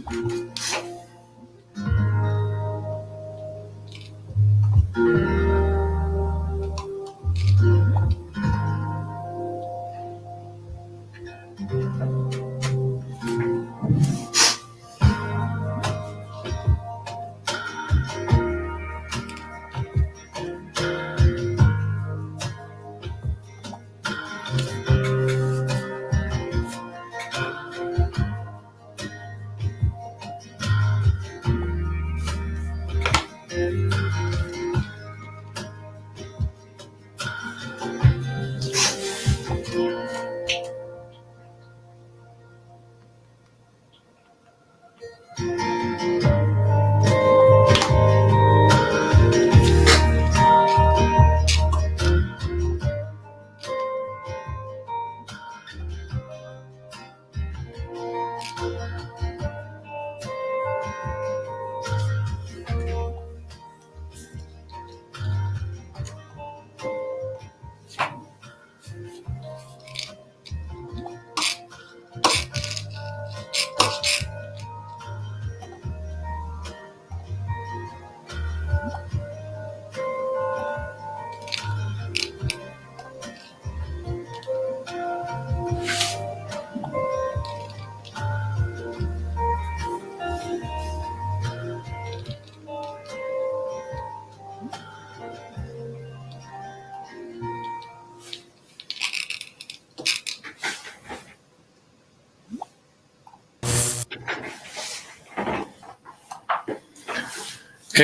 Hey,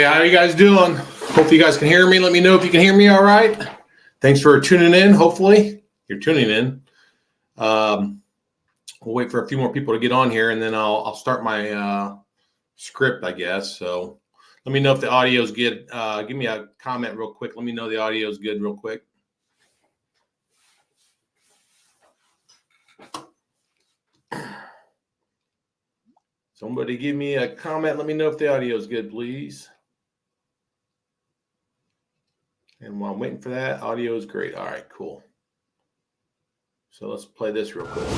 how are you guys doing? Hope you guys can hear me. Let me know if you can hear me all right. Thanks for tuning in. Hopefully you're tuning in. We'll wait for a few more people to get on here, and then I'll start my script, I guess. So let me know if the audio is good. Give me a comment real quick. Let me know the audio is good real quick. Somebody give me a comment. Let me know if the audio is good, please. And while I'm waiting for that, audio is great. All right, cool. So let's play this real quick.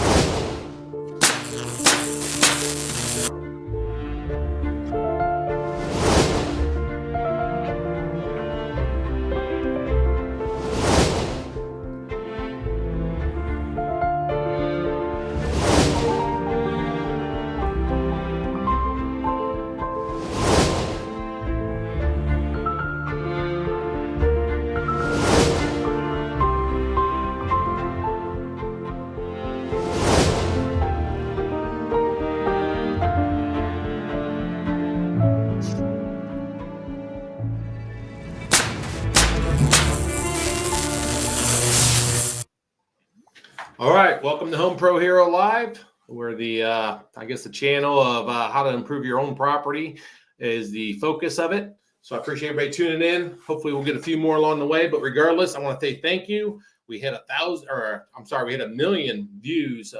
All right, welcome to HomePro Hero Live. Where the I guess the channel of how to improve your own property is the focus of it. So I appreciate everybody tuning in. Hopefully we'll get a few more along the way. But regardless, I want to say thank you. We hit 1 million views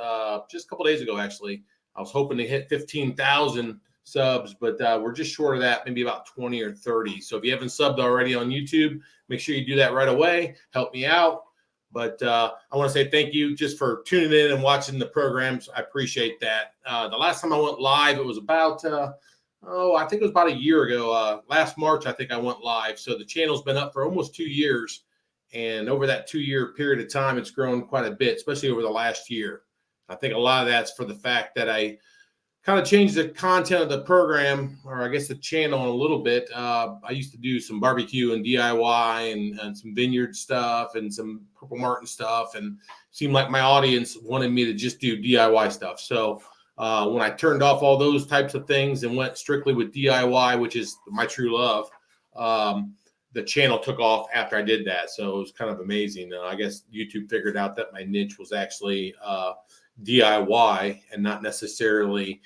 just a couple days ago. Actually, I was hoping to hit 15,000 subs, but we're just short of that, maybe about 20 or 30. So if you haven't subbed already on YouTube, make sure you do that right away. Help me out. But I want to say thank you just for tuning in and watching the programs. I appreciate that. The last time I went live, it was about, I think it was about a year ago. Last March, I think I went live. So the channel's been up for almost 2 years. And over that 2-year period of time, it's grown quite a bit, especially over the last year. I think a lot of that's for the fact that I kind of changed the content of the program, or I guess the channel a little bit. I used to do some barbecue and DIY and some vineyard stuff and some Purple Martin stuff, and it seemed like my audience wanted me to just do DIY stuff. So when I turned off all those types of things and went strictly with DIY, which is my true love, the channel took off after I did that. So it was kind of amazing. I guess YouTube figured out that my niche was actually DIY and not necessarily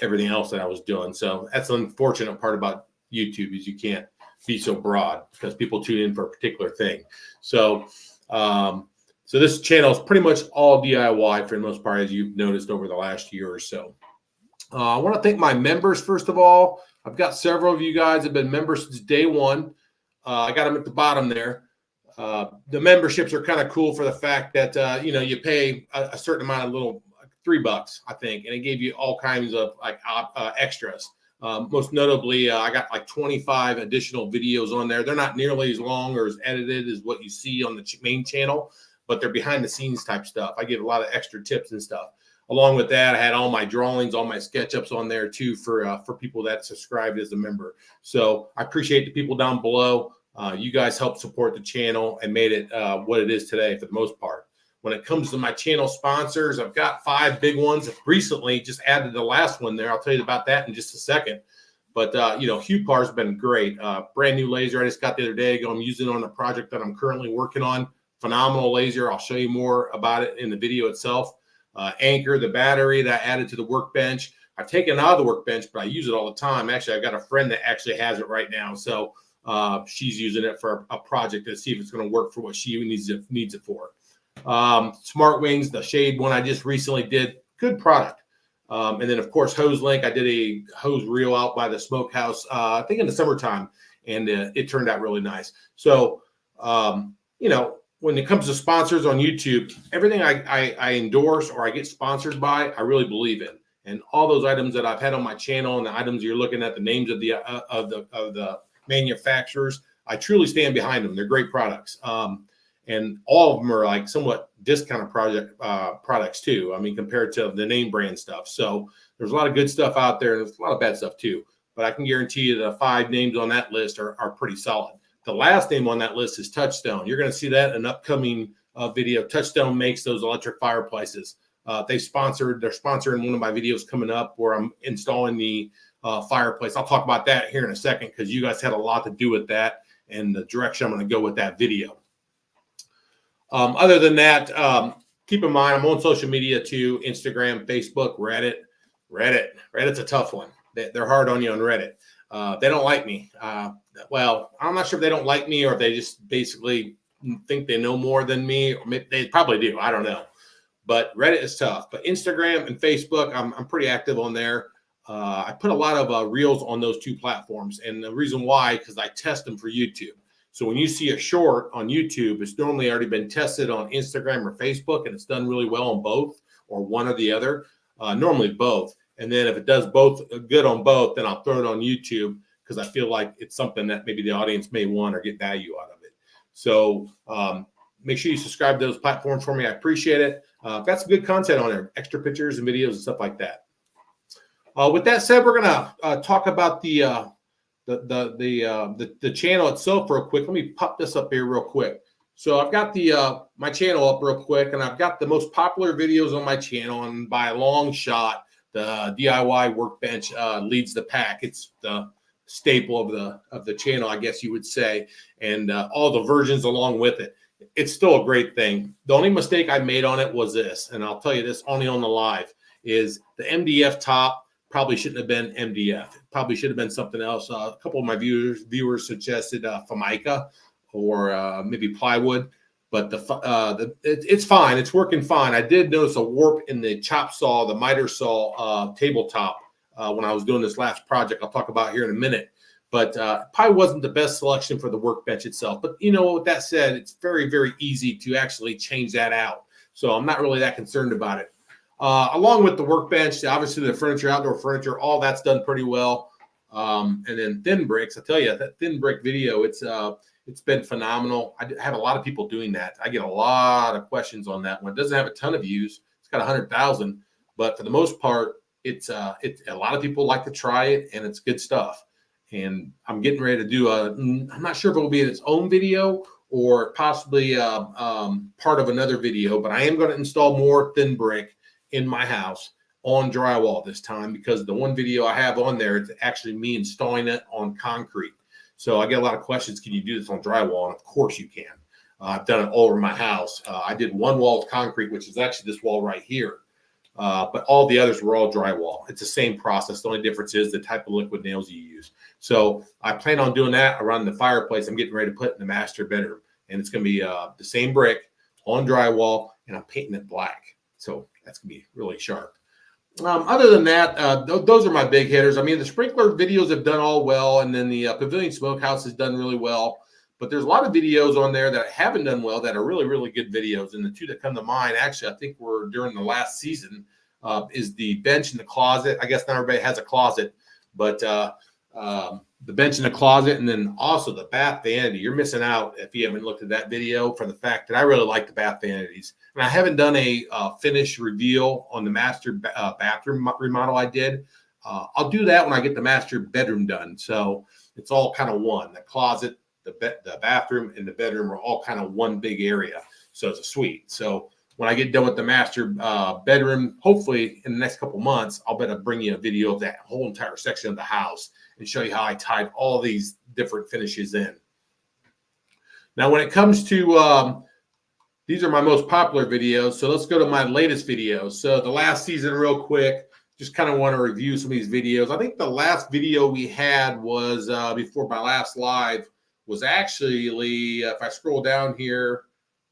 everything else that I was doing. So that's the unfortunate part about YouTube is you can't be so broad because people tune in for a particular thing. So so this channel is pretty much all DIY for the most part, as you've noticed over the last year or so. I want to thank my members first of all. I've got several of you guys that have been members since day one. I got them at the bottom there. The memberships are kind of cool for the fact that you pay a certain amount of $3, I think, and it gave you all kinds of like extras. Most notably, I got like 25 additional videos on there. They're not nearly as long or as edited as what you see on the main channel, but they're behind the scenes type stuff. I give a lot of extra tips and stuff. Along with that, I had all my drawings, all my SketchUps on there too for people that subscribed as a member. So I appreciate the people down below. You guys helped support the channel and made it what it is today for the most part. When it comes to my channel sponsors, I've got 5 big ones. Recently, just added the last one there. I'll tell you about that in just a second. But, HuPar's been great. Brand new laser I just got the other day. I'm using it on a project that I'm currently working on. Phenomenal laser. I'll show you more about it in the video itself. Anchor, the battery that I added to the workbench. I've taken it out of the workbench, but I use it all the time. Actually, I've got a friend that actually has it right now. So she's using it for a project to see if it's going to work for what she needs it for. Smart Wings, the shade one I just recently did, good product. And then of course Hose Link, I did a hose reel out by the smokehouse, I think in the summertime, and it turned out really nice. So when it comes to sponsors on YouTube, everything I endorse or I get sponsored by, I really believe in. And all those items that I've had on my channel and the items you're looking at, the names of the manufacturers, I truly stand behind them. They're great products. And all of them are like somewhat discounted products too. I mean, compared to the name brand stuff. So there's a lot of good stuff out there, and there's a lot of bad stuff too. But I can guarantee you the 5 names on that list are pretty solid. The last name on that list is Touchstone. You're going to see that in an upcoming video. Touchstone makes those electric fireplaces. They're sponsoring one of my videos coming up where I'm installing the fireplace. I'll talk about that here in a second because you guys had a lot to do with that and the direction I'm going to go with that video. Other than that, keep in mind, I'm on social media too, Instagram, Facebook, Reddit. Reddit's a tough one. They're hard on you on Reddit. They don't like me. Well, I'm not sure if they don't like me or if they just basically think they know more than me. Or maybe they probably do. I don't know. But Reddit is tough. But Instagram and Facebook, I'm pretty active on there. I put a lot of reels on those 2 platforms. And the reason why, because I test them for YouTube. So when you see a short on YouTube, it's normally already been tested on Instagram or Facebook, and it's done really well on both or one or the other, normally both. And then if it does both good on both, then I'll throw it on YouTube because I feel like it's something that maybe the audience may want or get value out of it. So make sure you subscribe to those platforms for me. I appreciate it. Got some good content on there, extra pictures and videos and stuff like that. With that said, we're going to talk about the channel itself real quick. Let me pop this up here real quick. So I've got my channel up real quick, and I've got the most popular videos on my channel, and by a long shot, the DIY workbench leads the pack. It's the staple of the channel, I guess you would say, and all the versions along with it. It's still a great thing. The only mistake I made on it was this, and I'll tell you this only on the live, is the MDF top probably shouldn't have been MDF. It probably should have been something else. A couple of my viewers suggested Formica or maybe plywood, but it's fine. It's working fine. I did notice a warp in the chop saw, the miter saw tabletop when I was doing this last project. I'll talk about here in a minute, but probably wasn't the best selection for the workbench itself. But with that said, it's very, very easy to actually change that out. So I'm not really that concerned about it. Along with the workbench, obviously the furniture, outdoor furniture, all that's done pretty well. And then thin bricks, I tell you, that thin brick video, it's been phenomenal. I have a lot of people doing that. I get a lot of questions on that one. It doesn't have a ton of views. It's got 100,000, but for the most part, it's a lot of people like to try it, and it's good stuff. And I'm getting ready to do I'm not sure if it will be its own video or possibly part of another video, but I am going to install more thin brick in my house on drywall this time, because the one video I have on there, it's actually me installing it on concrete. So I get a lot of questions. Can you do this on drywall? And of course you can. I've done it all over my house. I did one wall of concrete, which is actually this wall right here. But all the others were all drywall. It's the same process. The only difference is the type of liquid nails you use. So I plan on doing that around the fireplace. I'm getting ready to put in the master bedroom, and it's going to be the same brick on drywall, and I'm painting it black. So that's going to be really sharp. Other than that, those are my big hitters. I mean, the sprinkler videos have done all well, and then the Pavilion Smokehouse has done really well. But there's a lot of videos on there that haven't done well that are really, really good videos. And the 2 that come to mind, actually, I think were during the last season. is the bench in the closet. I guess not everybody has a closet, but the bench in the closet, and then also the bath vanity. You're missing out if you haven't looked at that video, for the fact that I really like the bath vanities. And I haven't done a finish reveal on the master bathroom remodel I did. I'll do that when I get the master bedroom done. So it's all kind of one. The closet, the bathroom, and the bedroom are all kind of one big area. So it's a suite. So when I get done with the master bedroom, hopefully in the next couple months, I'll better bring you a video of that whole entire section of the house and show you how I tied all these different finishes in. Now, when it comes to, these are my most popular videos. So let's go to my latest videos. So the last season, real quick, just kind of want to review some of these videos. I think the last video we had was before my last live was actually, if I scroll down here,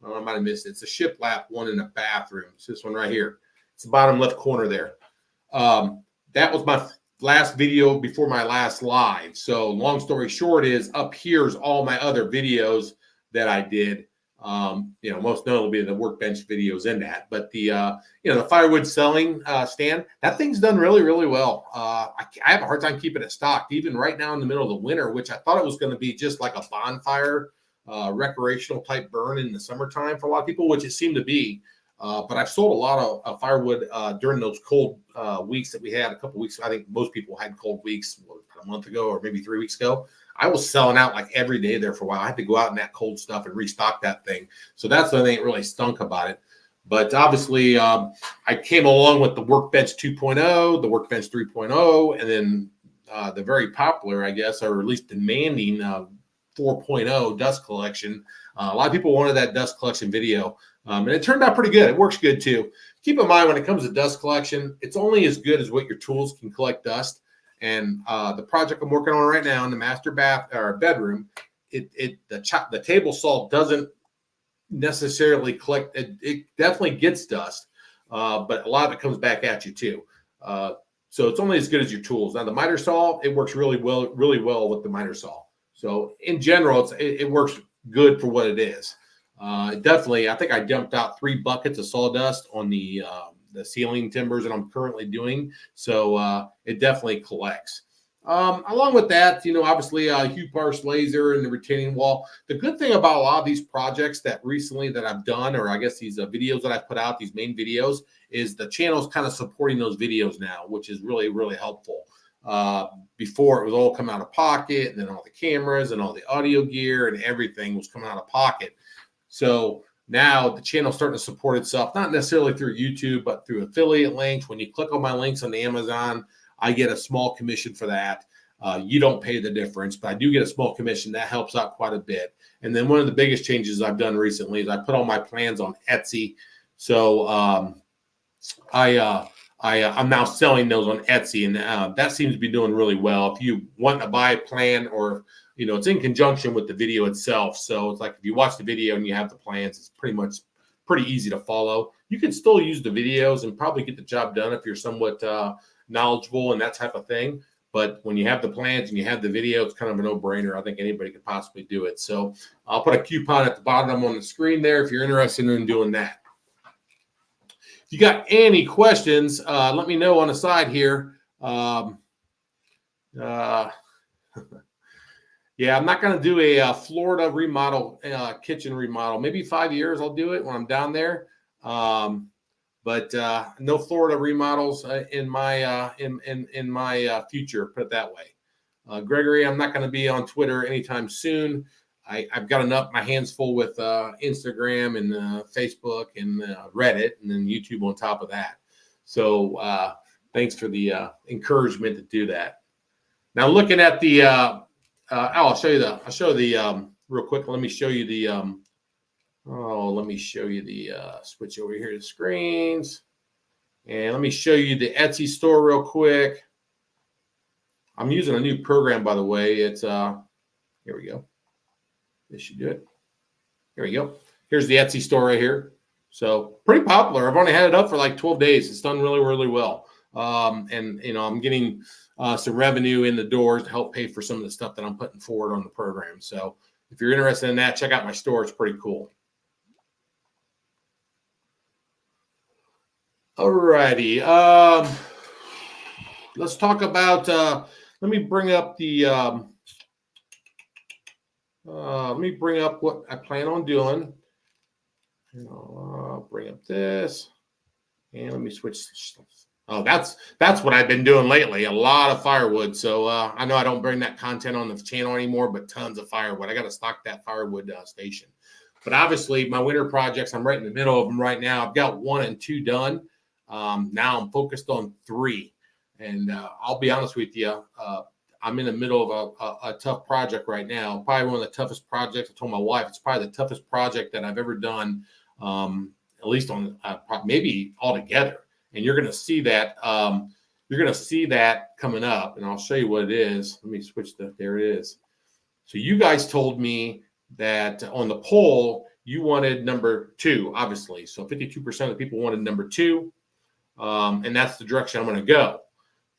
I might have missed it. It's a shiplap one in a bathroom. It's this one right here. It's the bottom left corner there. That was my last video before my last live. So long story short is up here's all my other videos that I did. Most notably the workbench videos in that. But the the firewood selling stand, that thing's done really, really well. I have a hard time keeping it stocked, even right now in the middle of the winter, which I thought it was going to be just like a bonfire recreational type burn in the summertime for a lot of people, which it seemed to be. But I've sold a lot of firewood during those cold weeks that we had a couple weeks. I think most people had cold weeks a month ago or maybe 3 weeks ago. I was selling out like every day there for a while. I had to go out in that cold stuff and restock that thing. So that's the thing that really stunk about it. But obviously, I came along with the Workbench 2.0, the Workbench 3.0, and then the very popular, I guess, or at least demanding 4.0 dust collection. A lot of people wanted that dust collection video, and it turned out pretty good. It works good too. Keep in mind when it comes to dust collection, it's only as good as what your tools can collect dust. And the project I'm working on right now in the master bath or bedroom, the table salt doesn't necessarily collect. It definitely gets dust, but a lot of it comes back at you too. So it's only as good as your tools. Now the miter saw, it works really well with the miter saw. So in general, it works good for what it is. Definitely, I think I dumped out 3 buckets of sawdust on the ceiling timbers that I'm currently doing. So it definitely collects. Along with that, obviously Hugh Parse laser and the retaining wall. The good thing about a lot of these projects that recently that I've done, or I guess these videos that I've put out, these main videos, is the channel's kind of supporting those videos now, which is really, really helpful. Before it was all coming out of pocket, and then all the cameras and all the audio gear and everything was coming out of pocket. So now the channel's starting to support itself, not necessarily through YouTube, but through affiliate links. When you click on my links on the Amazon, I get a small commission for that. You don't pay the difference, but I do get a small commission. That helps out quite a bit. And then one of the biggest changes I've done recently is I put all my plans on Etsy. So I'm now selling those on Etsy, and that seems to be doing really well. If you want to buy a plan, or it's in conjunction with the video itself. So it's like if you watch the video and you have the plans, it's pretty easy to follow. You can still use the videos and probably get the job done if you're somewhat knowledgeable and that type of thing. But when you have the plans and you have the video, it's kind of a no-brainer. I think anybody could possibly do it. So I'll put a coupon at the bottom on the screen there if you're interested in doing that. If you got any questions, let me know on the side here. Yeah, I'm not going to do a Florida remodel, kitchen remodel. Maybe 5 years I'll do it when I'm down there. But no Florida remodels in my future. Put it that way. Gregory, I'm not going to be on Twitter anytime soon. I've got my hands full with Instagram and Facebook and Reddit, and then YouTube on top of that. So thanks for the encouragement to do that. Now looking at the I'll show the real quick. Let me show you the switch over here to screens, and let me show you the Etsy store real quick. I'm using a new program, by the way. It's here we go. This should do it. Here we go. Here's the Etsy store right here. So pretty popular. I've only had it up for like 12 days. It's done really, really well. And I'm getting some revenue in the doors to help pay for some of the stuff that I'm putting forward on the program. So if you're interested in that, check out my store. It's pretty cool. All righty. Let's talk about, let me bring up the, let me bring up what I plan on doing. And I'll bring up this, and let me switch. Oh, that's what I've been doing lately. A lot of firewood. So I know I don't bring that content on the channel anymore, but tons of firewood. I got to stock that firewood station. But obviously, my winter projects, I'm right in the middle of them right now. I've got 1 and 2 done. Now I'm focused on 3. And I'll be honest with you, I'm in the middle of a tough project right now. Probably one of the toughest projects. I told my wife it's probably the toughest project that I've ever done, at least on maybe altogether. And you're going to see that. You're going to see that coming up, and I'll show you what it is. Let me switch there it is. So you guys told me that on the poll, you wanted number 2, obviously. So 52% of the people wanted number 2, and that's the direction I'm going to go.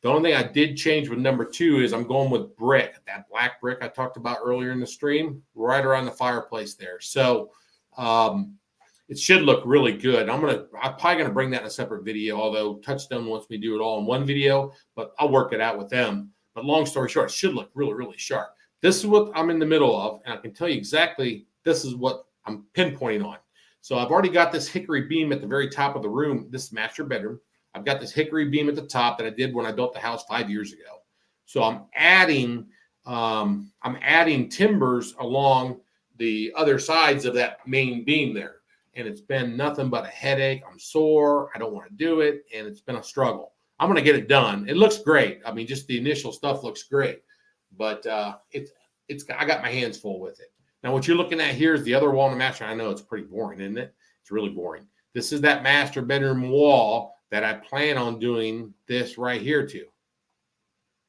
The only thing I did change with number 2 is I'm going with brick, that black brick I talked about earlier in the stream, right around the fireplace there. So it should look really good. I'm probably gonna bring that in a separate video, although Touchstone wants me to do it all in one video, but I'll work it out with them. But long story short, it should look really, really sharp. This is what I'm in the middle of, and I can tell you exactly this is what I'm pinpointing on. So I've already got this hickory beam at the very top of the room, this master bedroom. I've got this hickory beam at the top that I did when I built the house 5 years ago. So I'm adding timbers along the other sides of that main beam there. And it's been nothing but a headache. I'm sore. I don't want to do it. And it's been a struggle. I'm going to get it done. It looks great. I mean, just the initial stuff looks great. But I got my hands full with it. Now, what you're looking at here is the other wall in the master. I know it's pretty boring, isn't it? It's really boring. This is that master bedroom wall that I plan on doing this right here to.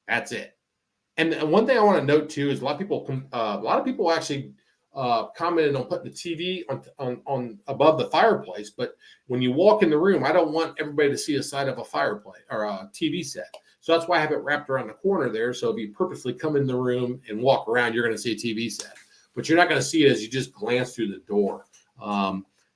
That's it. And one thing I want to note too is a lot of people actually commented on putting the TV on above the fireplace. But when you walk in the room, I don't want everybody to see a side of a fireplace or a TV set. So that's why I have it wrapped around the corner there. So if you purposely come in the room and walk around, you're going to see a TV set. But you're not going to see it as you just glance through the door.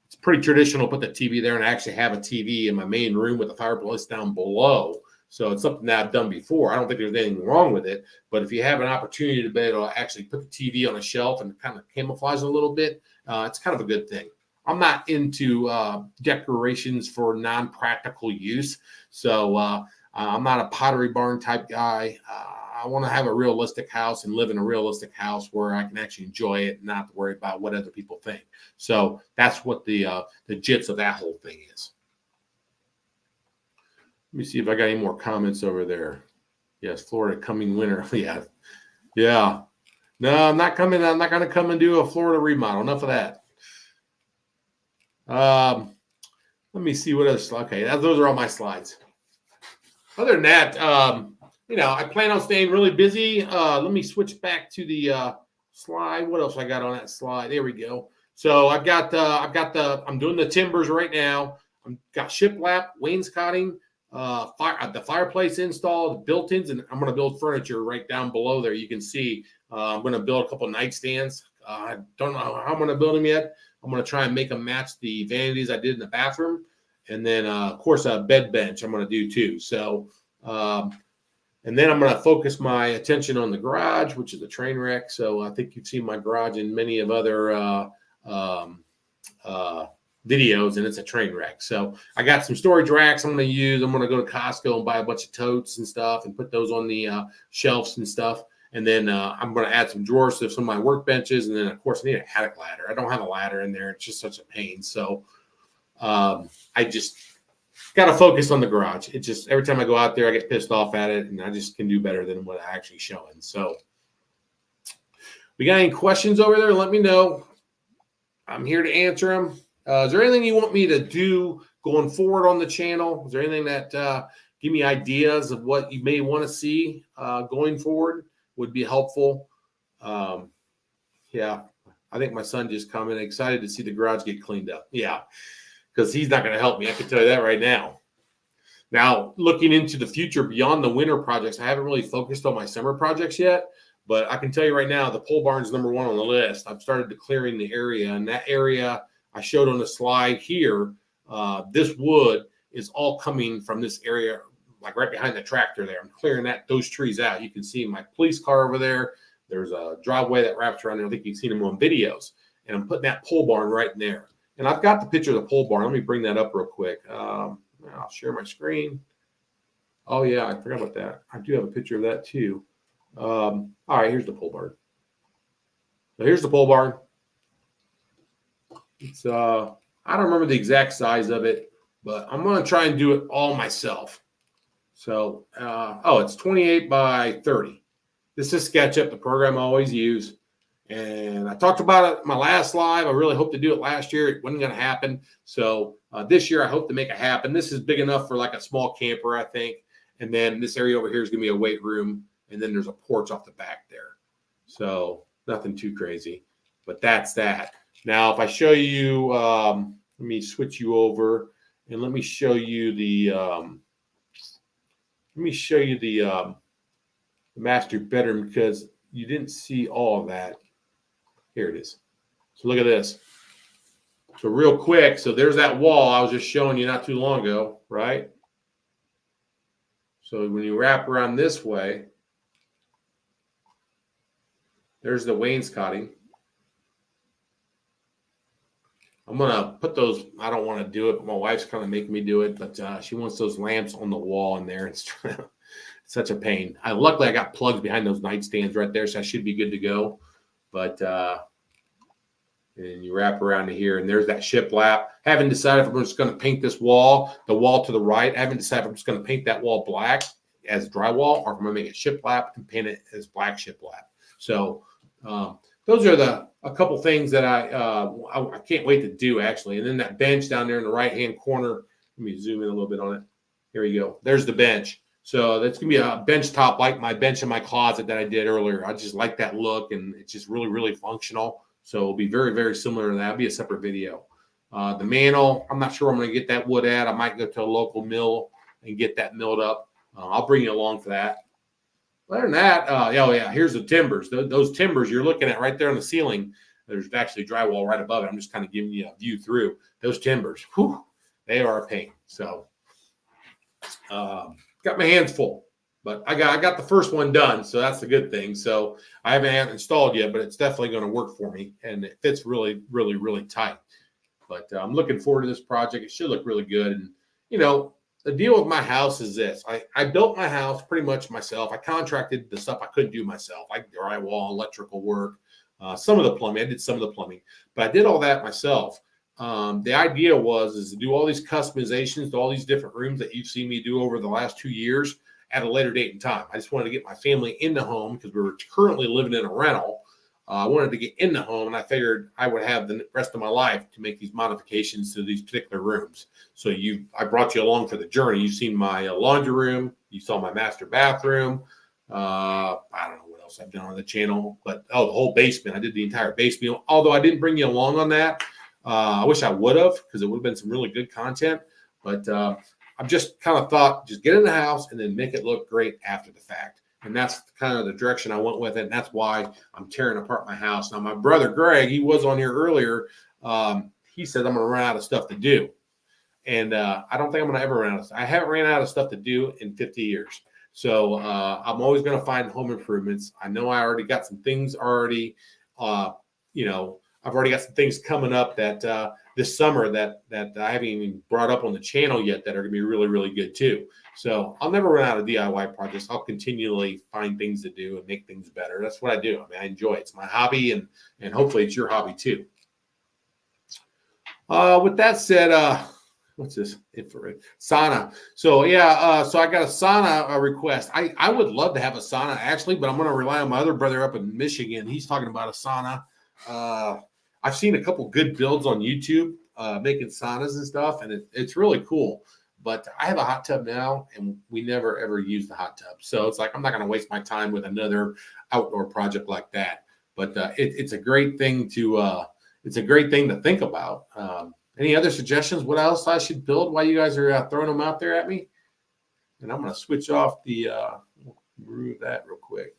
It's pretty traditional to put the TV there, and I actually have a TV in my main room with the fireplace down below. So it's something that I've done before. I don't think there's anything wrong with it. But if you have an opportunity to be able to actually put the TV on a shelf and kind of camouflage a little bit, it's kind of a good thing. I'm not into decorations for non-practical use. So I'm not a Pottery Barn type guy. I want to have a realistic house and live in a realistic house where I can actually enjoy it and not worry about what other people think. So that's what the gist of that whole thing is. Let me see if I got any more comments over there. Yes, Florida coming winter. Yeah. No, I'm not coming. I'm not going to come and do a Florida remodel. Enough of that. Let me see what else. Okay, those are all my slides. Other than that, I plan on staying really busy. Let me switch back to the slide. What else I got on that slide? There we go. So I'm doing the timbers right now. I've got shiplap, wainscoting, the fireplace installed, built-ins, and I'm going to build furniture right down below there. You can see I'm going to build a couple nightstands. I don't know how I'm going to build them yet. I'm going to try and make them match the vanities I did in the bathroom. And then, of course, a bed bench I'm going to do too. So, and then I'm going to focus my attention on the garage, which is a train wreck. So I think you've seen my garage in many of other videos, and it's a train wreck. So I got some storage racks I'm going to use. I'm going to go to Costco and buy a bunch of totes and stuff and put those on the shelves and stuff. And then I'm going to add some drawers to some of my workbenches. And then, of course, I need an attic ladder. I don't have a ladder in there. It's just such a pain. So I just got to focus on the garage. It just, every time I go out there, I get pissed off at it, and I just can do better than what I actually showing. So we got any questions over there? Let me know. I'm here to answer them. Is there anything you want me to do going forward on the channel? Is there anything that give me ideas of what you may want to see going forward would be helpful? Yeah, I think my son just commented, excited to see the garage get cleaned up. Yeah, because he's not going to help me. I can tell you that right now. Now, looking into the future beyond the winter projects, I haven't really focused on my summer projects yet. But I can tell you right now, the pole barn's number 1 on the list. I've started declaring the area, and that area I showed on the slide here, this wood is all coming from this area, like right behind the tractor there. I'm clearing those trees out. You can see my police car over there. There's a driveway that wraps around there. I think you've seen them on videos. And I'm putting that pole barn right in there. And I've got the picture of the pole barn. Let me bring that up real quick. I'll share my screen. Oh, yeah, I forgot about that. I do have a picture of that too. All right, here's the pole barn. So here's the pole barn. It's I don't remember the exact size of it, but I'm going to try and do it all myself. So, it's 28 by 30. This is SketchUp, the program I always use. And I talked about it in my last live. I really hoped to do it last year. It wasn't going to happen. So this year I hope to make it happen. This is big enough for like a small camper, I think. And then this area over here is going to be a weight room. And then there's a porch off the back there. So nothing too crazy. But that's that. Now, if I show you, let me switch you over. And let me show you the master bedroom, because you didn't see all of that. Here it is. So look at this. So real quick, so there's that wall I was just showing you not too long ago, right? So when you wrap around this way, there's the wainscoting. I'm going to put those, I don't want to do it, but my wife's kind of making me do it, but she wants those lamps on the wall in there. It's such a pain. Luckily, I got plugs behind those nightstands right there, so I should be good to go. But and you wrap around to here, and there's that shiplap. Haven't decided if I'm just going to paint this wall, the wall to the right. I haven't decided if I'm just going to paint that wall black as drywall, or if I'm going to make it shiplap and paint it as black shiplap. So those are a couple things that I can't wait to do, actually. And then that bench down there in the right-hand corner. Let me zoom in a little bit on it. Here we go. There's the bench. So that's going to be a bench top like my bench in my closet that I did earlier. I just like that look, and it's just really, really functional. So it'll be very, very similar to that. It'll be a separate video. The mantle, I'm not sure I'm going to get that wood at. I might go to a local mill and get that milled up. I'll bring you along for that. Other than that, here's the timbers. Those timbers you're looking at right there on the ceiling, there's actually drywall right above it. I'm just kind of giving you a view through. Those timbers, they are a pain. So got my hands full, but I got the first one done, so that's the good thing. So I haven't installed yet, but it's definitely going to work for me, and it fits really, really, really tight. But I'm looking forward to this project. It should look really good. And the deal with my house is this: I built my house pretty much myself. I contracted the stuff I couldn't do myself, like drywall, electrical work, some of the plumbing. I did some of the plumbing, but I did all that myself. The idea is to do all these customizations to all these different rooms that you've seen me do over the last 2 years at a later date and time. I just wanted to get my family in the home because we were currently living in a rental. I wanted to get in the home, and I figured I would have the rest of my life to make these modifications to these particular rooms. So I brought you along for the journey. You've seen my laundry room. You saw my master bathroom. I don't know what else I've done on the channel, but the whole basement. I did the entire basement, although I didn't bring you along on that. I wish I would have, because it would have been some really good content. But I've just kind of thought, just get in the house and then make it look great after the fact. And that's kind of the direction I went with it. And that's why I'm tearing apart my house. Now, my brother, Greg, he was on here earlier. He said I'm going to run out of stuff to do. And I don't think I'm going to ever run out of stuff. I haven't ran out of stuff to do in 50 years. So I'm always going to find home improvements. I know I already got some things already, I've already got some things coming up that this summer that I haven't even brought up on the channel yet that are going to be really, really good too. So I'll never run out of DIY projects. I'll continually find things to do and make things better. That's what I do. I enjoy it. It's my hobby, and hopefully it's your hobby too. With that said, what's this? Infrared sauna. So so I got a sauna request. I would love to have a sauna actually, but I'm going to rely on my other brother up in Michigan. He's talking about a sauna. I've seen a couple good builds on YouTube making saunas and stuff, and it's really cool. But I have a hot tub now, and we never ever use the hot tub. So it's like I'm not going to waste my time with another outdoor project like that. But it's a great thing to think about. Any other suggestions? What else I should build while you guys are throwing them out there at me? And I'm going to switch off the remove that real quick.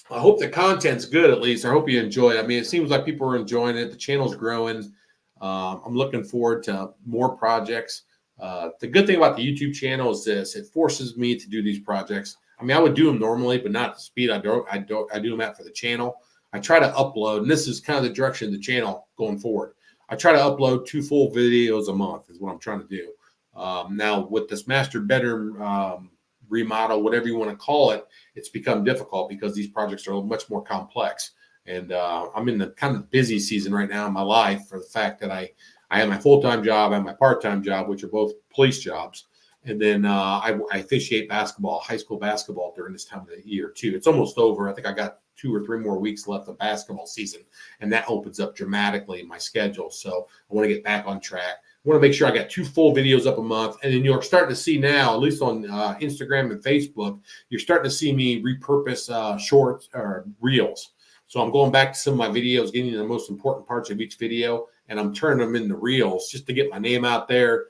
I hope the content's good, at least. I hope you enjoy it. I mean, it seems like people are enjoying it. The channel's growing. I'm looking forward to more projects. The good thing about the YouTube channel is this: it forces me to do these projects. I mean, I would do them normally, but not at the speed I do them at for the channel. I try to upload, and this is kind of the direction of the channel going forward. I try to upload 2 full videos a month is what I'm trying to do. Now with this master bedroom remodel, whatever you want to call it, it's become difficult because these projects are much more complex. And I'm in the kind of busy season right now in my life for the fact that I have my full-time job and my part-time job, which are both police jobs. And then I officiate basketball, high school basketball during this time of the year too. It's almost over. I think I got 2 or 3 more weeks left of basketball season, and that opens up dramatically my schedule. So I want to get back on track. I want to make sure I got 2 full videos up a month. And then you're starting to see now, at least on Instagram and Facebook, you're starting to see me repurpose shorts or reels. So I'm going back to some of my videos, getting the most important parts of each video, and I'm turning them into reels just to get my name out there,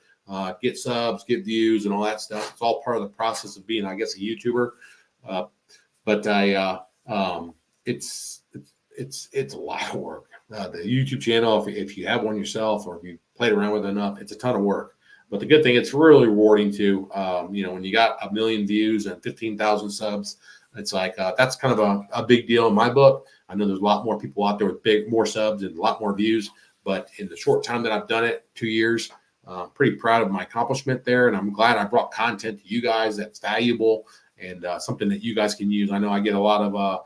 get subs, get views, and all that stuff. It's all part of the process of being, I guess, a YouTuber. It's a lot of work. The YouTube channel, if you have one yourself or if you played around with it enough, it's a ton of work. But the good thing, it's really rewarding too. When you got 1 million views and 15,000 subs, it's like that's kind of a big deal in my book. I know there's a lot more people out there with more subs and a lot more views. But in the short time that I've done it, 2 years, pretty proud of my accomplishment there. And I'm glad I brought content to you guys that's valuable and something that you guys can use. I know I get a lot of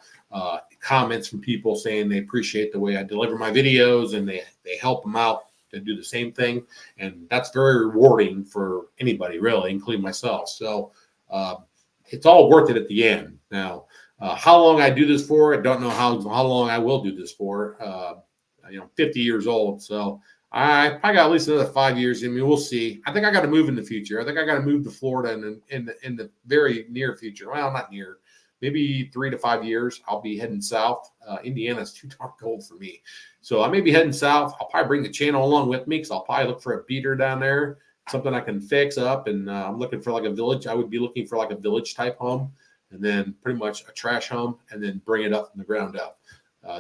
comments from people saying they appreciate the way I deliver my videos and they help them out to do the same thing. And that's very rewarding for anybody, really, including myself. So it's all worth it at the end. Now, how long I do this for, I don't know how long I will do this for. 50 years old. So I probably got at least another 5 years in me. We'll see. I think I got to move in the future. I think I got to move to Florida in the very near future. Well, not near, maybe 3 to 5 years. I'll be heading south. Indiana's too dark cold for me. So I may be heading south. I'll probably bring the channel along with me because I'll probably look for a beater down there, something I can fix up. And I'm looking for like a village. I would be looking for like a village type home and then pretty much a trash home and then bring it up from the ground up.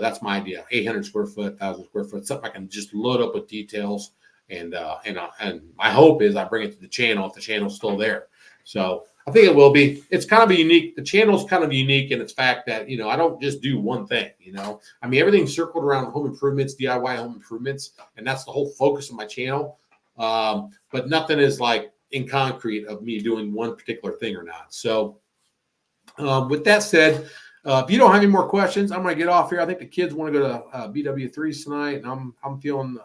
That's my idea. 800 square foot, 1,000 square foot, something I can just load up with details. And my hope is I bring it to the channel if the channel's still there. So I think it will be. It's kind of a unique. The channel's kind of unique in its fact that I don't just do one thing. I mean, everything's circled around home improvements, DIY home improvements, and that's the whole focus of my channel. But nothing is like in concrete of me doing one particular thing or not. So with that said. If you don't have any more questions, I'm going to get off here. I think the kids want to go to BW3s tonight, and I'm feeling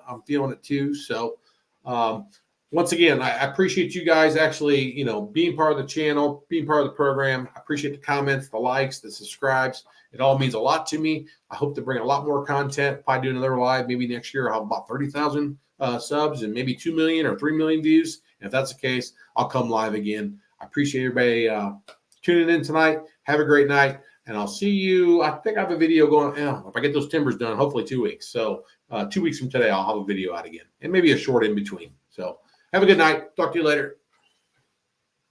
it too. So once again, I appreciate you guys actually, being part of the channel, being part of the program. I appreciate the comments, the likes, the subscribes. It all means a lot to me. I hope to bring a lot more content. Probably do another live maybe next year. I'll have about 30,000 subs and maybe 2 million or 3 million views. And if that's the case, I'll come live again. I appreciate everybody tuning in tonight. Have a great night. And I'll see you. I think I have a video going. If I get those timbers done, hopefully 2 weeks. So 2 weeks from today, I'll have a video out again and maybe a short in between. So have a good night. Talk to you later.